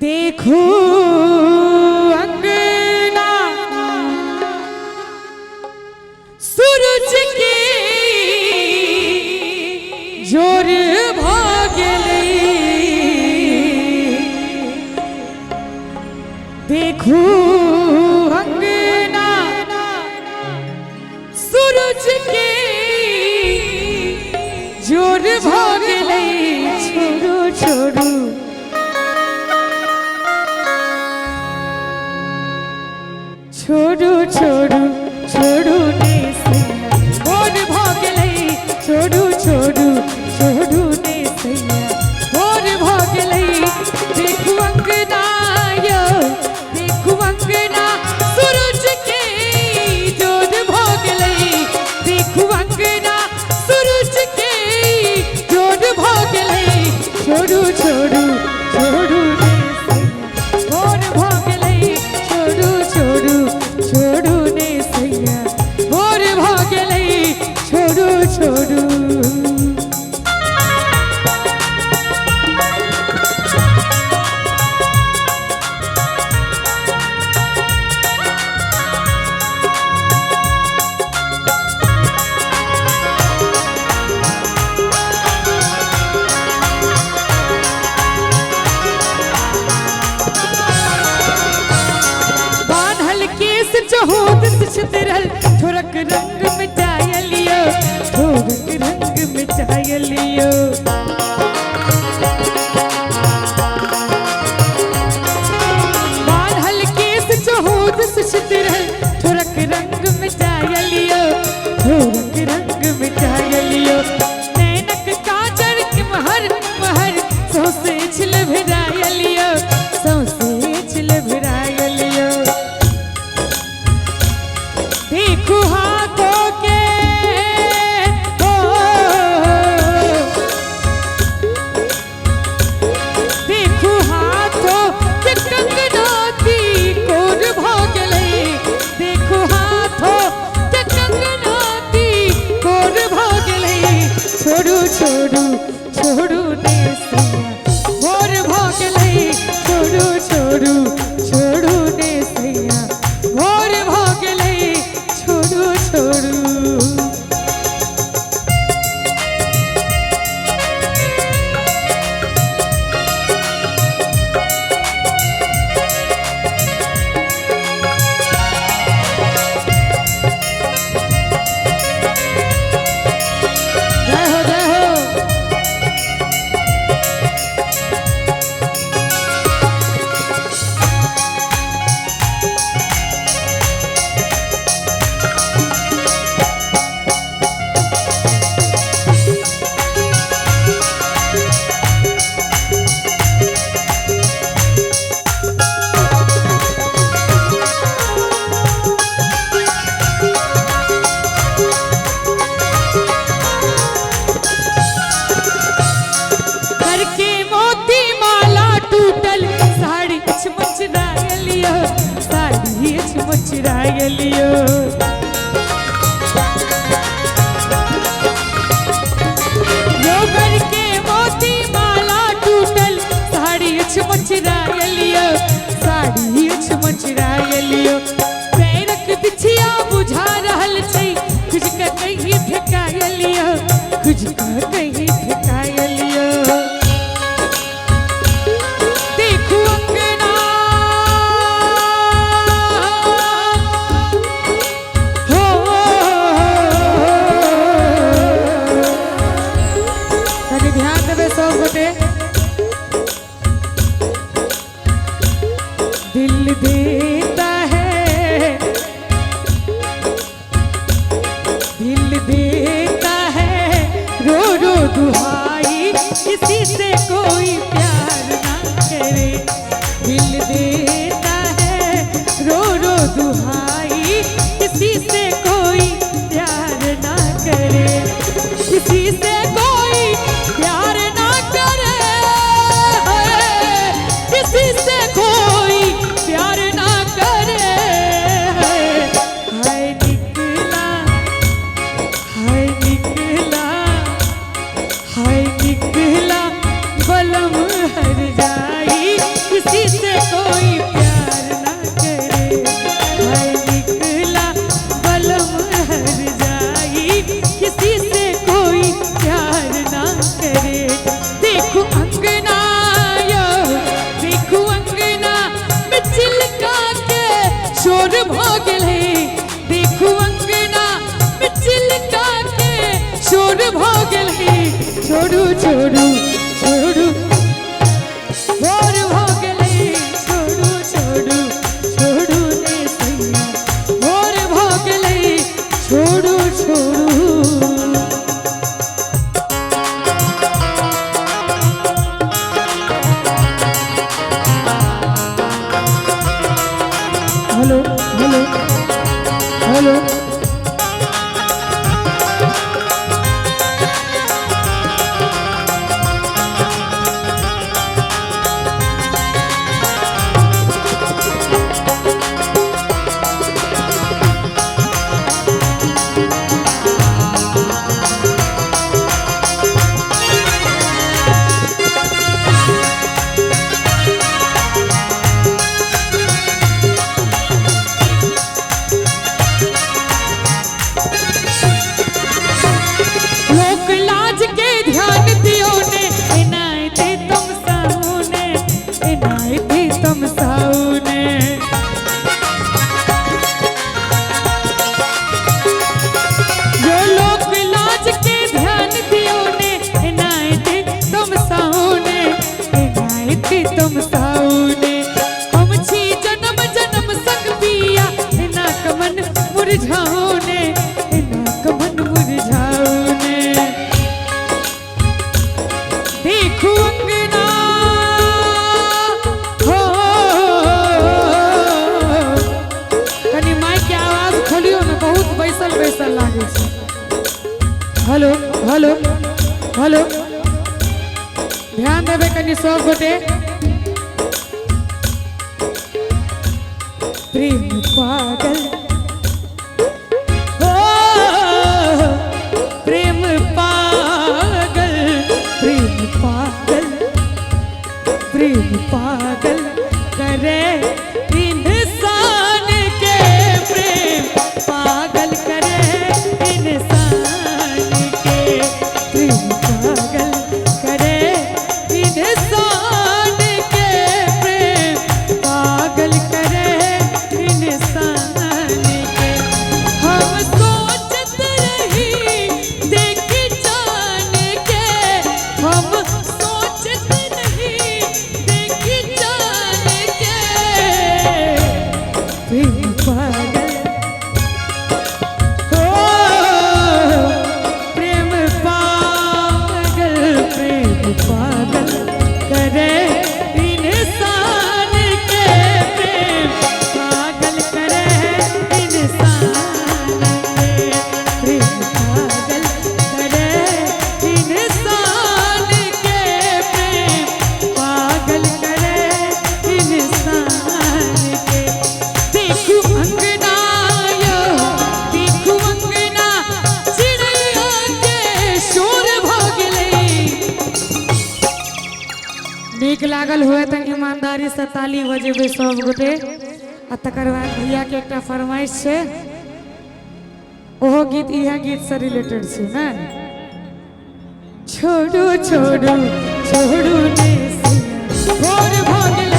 देखो अंगना सूरज के जोर भागले, देखो अंगना सूरज के जोर भागले। छोड़ो छोड़ो छोड़ो छोड़ो छोड़ो ने सैया मोर भागले, छोड़ो छोड़ो छोड़ो ने सैया मोर भागले। देखो अंगना यो देखो अंगना सूरज के जोर भागले, देखो अंगना सूरज के जोर भागले। छोड़ो छोड़ो छोड़ो ने सैया मोर भागले, छोड़ो छोड़ो छोड़ो ने सैया मोर भागले। छोड़ो छोड़ो चहोद छितरल ठोरक रंग मिटाय लियो, ठोरक रंग मिटाय लियो। बांधल केस चहोद छितरल ठोरक रंग मिटाय लियो, ठोरक रंग मिटाय लियो। नैनक काजर के महर महर सौसे छिल भिराय लियो, सौसे छिल भिराय लियो। देखो हाथों के देखो हाथों के कंगनाती कोर भागले, देखो हाथों के कंगनाती कोर भागले। छोड़ो छोड़ो छोड़ो ने सैया मोर भागले, छोड़ो छोड़ो छोड़ो ने सैया मोर भागले। छोड़ो छोड़ो मुचराय लियो। योगर के मोती माला टूटल साड़ी मुचराय लियो, साड़ी मुचराय लियो। पैरक बिछिया बुझा रहल छै, खुज का कहीं फेकाय लियो, खुज का कहीं फेकाय लियो। दिल देता है, दिल देता है रो रो दुहाई, किसी से कोई प्यार ना करे। दिल देता है रो रो दुहाई, किसी से कोई प्यार ना करे, किसी से कोई प्यार ना करे, किसी से कोई प्यार ना करे। हाय निकला हाय निकला हाय निकला बलम हर जाई, किसी कोई प्यार ना करे, हाय निकला बलम हर जाई, किसी से कोई प्यार ना करे। देखो अंगना यो, देखो अंगना में चिलका के शोर भोगले, देखो अंगना में चिलका के शोर भोगले। छोड़ू छोड़ू छोड़ू भोर भोगले, छोड़ू छोड़ू छोड़ू ने सैया भोर भोगले, छोड़ू छोड़ू। हेलो हेलो हेलो तुम साउने हम छी जन्म जन्म संग पिया, ना कमन मुरझाउने, ना कमन मुरझाउने। देखो अंगना हो, कनी माई के आवाज खोलियो ना, बहुत बैसल बैसल लागे छै। हेलो हेलो हेलो ध्यान देवे कनी सब गोटे। प्रेम पागल हो, प्रेम पागल, प्रेम पागल, प्रेम पागल करे इंसान के, प्रेम पागल करे इंसान के, प्रेम पागल करे इंसान के, प्रेम पागल करे इंसान के। हम सोचत रही देख जान के, हम सोचत रही देख जान के, प्रेम पागल हो, प्रेम पागल, प्रेम पागल करे इंसान के, प्रेम पागल करे इंसान के, प्रेम पागल करे इंसान के, प्रेम पागल करे इंसान के। देखो अंगना यो, देखो अंगना चिड़ैया के शोर भोगले। नीक लागल हुए तो ईमानदारी से ताली बजेबे सब गोटे। आ तकर बाद भैया के एकटा फरमाइश छै, ओहो गीत इहा गीत से रिलेटेड छै ना। छोड़ू छोड़ू छोड़ू ने भोर भोगले।